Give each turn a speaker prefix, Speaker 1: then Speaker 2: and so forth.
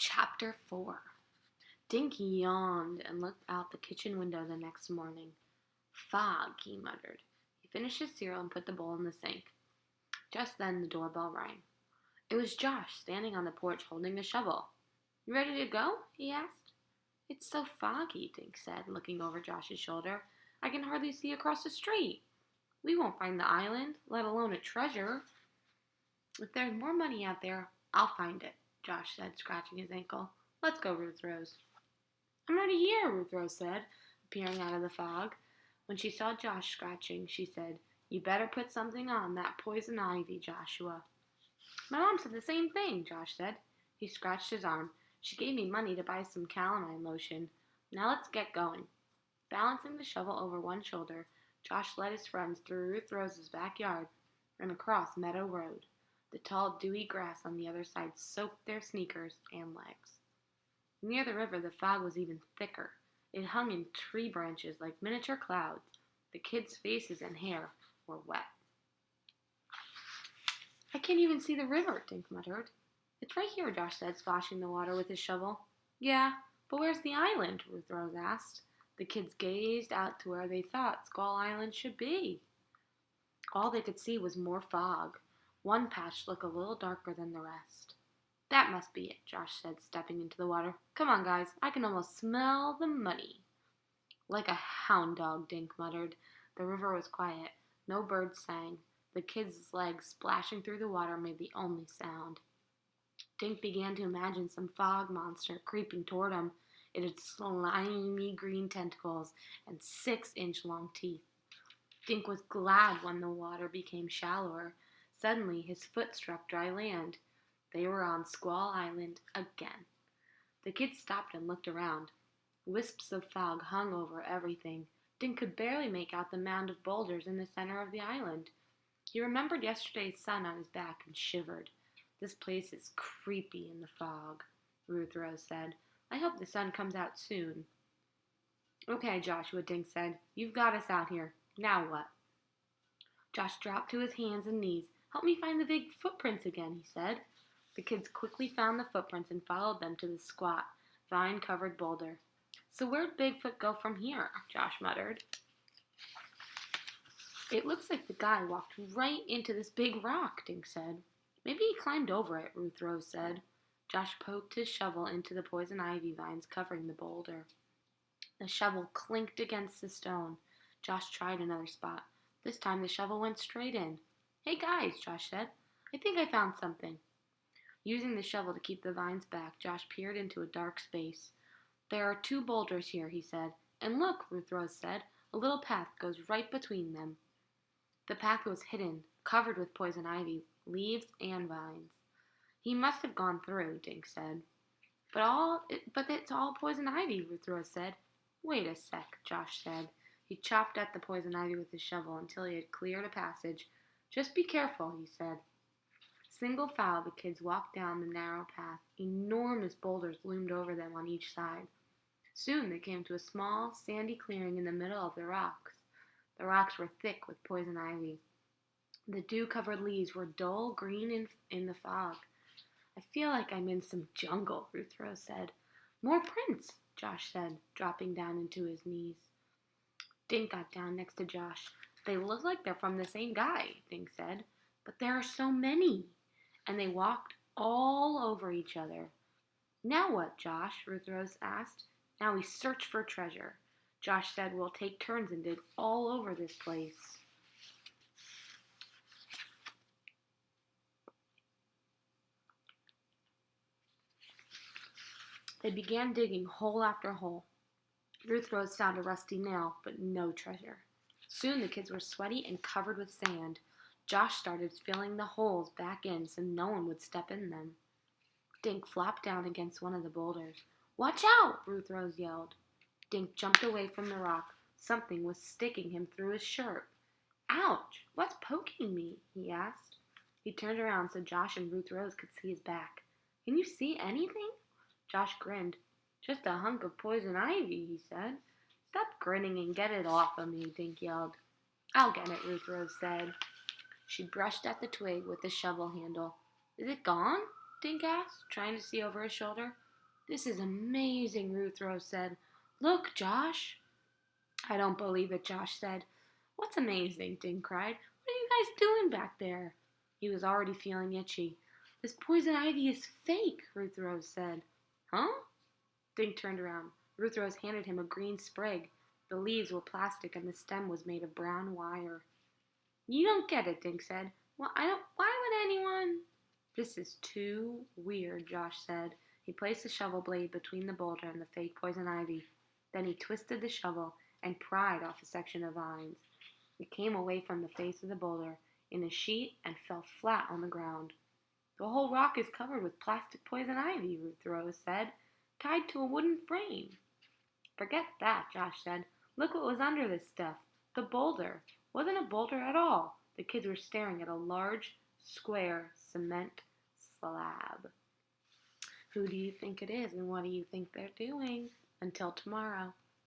Speaker 1: Chapter 4. Dink yawned and looked out the kitchen window the next morning. Fog, he muttered. He finished his cereal and put the bowl in the sink. Just then the doorbell rang. It was Josh standing on the porch holding the shovel. "You ready to go?" he asked. "It's so foggy," Dink said, looking over Josh's shoulder. "I can hardly see across the street. We won't find the island, let alone a treasure." "If there's more money out there, I'll find it," Josh said, scratching his ankle. "Let's go, Ruth Rose." "I'm already here," Ruth Rose said, appearing out of the fog. When she saw Josh scratching, she said, "You better put something on that poison ivy, Joshua." "My mom said the same thing," Josh said. He scratched his arm. "She gave me money to buy some calamine lotion. Now let's get going." Balancing the shovel over one shoulder, Josh led his friends through Ruth Rose's backyard and across Meadow Road. The tall, dewy grass on the other side soaked their sneakers and legs. Near the river, the fog was even thicker. It hung in tree branches like miniature clouds. The kids' faces and hair were wet. "I can't even see the river," Dink muttered. "It's right here," Josh said, splashing the water with his shovel. "Yeah, but where's the island?" Ruth Rose asked. The kids gazed out to where they thought Squall Island should be. All they could see was more fog. One patch looked a little darker than the rest. "That must be it," Josh said, stepping into the water. "Come on, guys. I can almost smell the money." "Like a hound dog," Dink muttered. The river was quiet. No birds sang. The kids' legs splashing through the water made the only sound. Dink began to imagine some fog monster creeping toward him. It had slimy green tentacles and 6-inch long teeth. Dink was glad when the water became shallower. Suddenly his foot struck dry land. They were on Squall Island again. The kids stopped and looked around. Wisps of fog hung over everything. Dink could barely make out the mound of boulders in the center of the island. He remembered yesterday's sun on his back and shivered. "This place is creepy in the fog," Ruth Rose said. "I hope the sun comes out soon." "Okay, Joshua," Dink said. "You've got us out here. Now what?" Josh dropped to his hands and knees. "Help me find the big footprints again," he said. The kids quickly found the footprints and followed them to the squat, vine-covered boulder. "So where'd Bigfoot go from here?" Josh muttered. "It looks like the guy walked right into this big rock," Dink said. "Maybe he climbed over it," Ruth Rose said. Josh poked his shovel into the poison ivy vines covering the boulder. The shovel clinked against the stone. Josh tried another spot. This time the shovel went straight in. "Hey guys," Josh said. "I think I found something." Using the shovel to keep the vines back, Josh peered into a dark space. "There are 2 boulders here," he said. "And look," Ruth Rose said, "a little path goes right between them." The path was hidden, covered with poison ivy, leaves, and vines. "He must have gone through," Dink said. But it's all poison ivy," Ruth Rose said. "Wait a sec," Josh said. He chopped at the poison ivy with his shovel until he had cleared a passage. "Just be careful," he said. Single file, the kids walked down the narrow path. Enormous boulders loomed over them on each side. Soon they came to a small, sandy clearing in the middle of the rocks. The rocks were thick with poison ivy. The dew-covered leaves were dull green in the fog. "I feel like I'm in some jungle," Ruth Rose said. "More prints," Josh said, dropping down into his knees. Dink got down next to Josh. "They look like they're from the same guy," Dink said. "But there are so many." And they walked all over each other. "Now what, Josh?" Ruth Rose asked. "Now we search for treasure." Josh said, "We'll take turns and dig all over this place." They began digging hole after hole. Ruth Rose found a rusty nail, but no treasure. Soon the kids were sweaty and covered with sand. Josh started filling the holes back in so no one would step in them. Dink flopped down against one of the boulders. "Watch out!" Ruth Rose yelled. Dink jumped away from the rock. Something was sticking him through his shirt. "Ouch! What's poking me?" he asked. He turned around so Josh and Ruth Rose could see his back. "Can you see anything?" Josh grinned. "Just a hunk of poison ivy," he said. "Stop grinning and get it off of me," Dink yelled. "I'll get it," Ruth Rose said. She brushed at the twig with the shovel handle. "Is it gone?" Dink asked, trying to see over his shoulder. This is amazing, Ruth Rose said. Look, Josh. I don't believe it, Josh said. What's amazing? Dink cried. What are you guys doing back there? He was already feeling itchy. This poison ivy is fake, Ruth Rose said. Huh? Dink turned around. Ruth Rose handed him a green sprig. The leaves were plastic and the stem was made of brown wire. You don't get it, Dink said. Well, why would anyone? This is too weird, Josh said. He placed the shovel blade between the boulder and the fake poison ivy. Then he twisted the shovel and pried off a section of vines. It came away from the face of the boulder in a sheet and fell flat on the ground. The whole rock is covered with plastic poison ivy, Ruth Rose said, tied to a wooden frame. Forget that, Josh said. Look what was under this stuff. The boulder. Wasn't a boulder at all. The kids were staring at a large, square cement slab. Who do you think it is, and what do you think they're doing? Until tomorrow.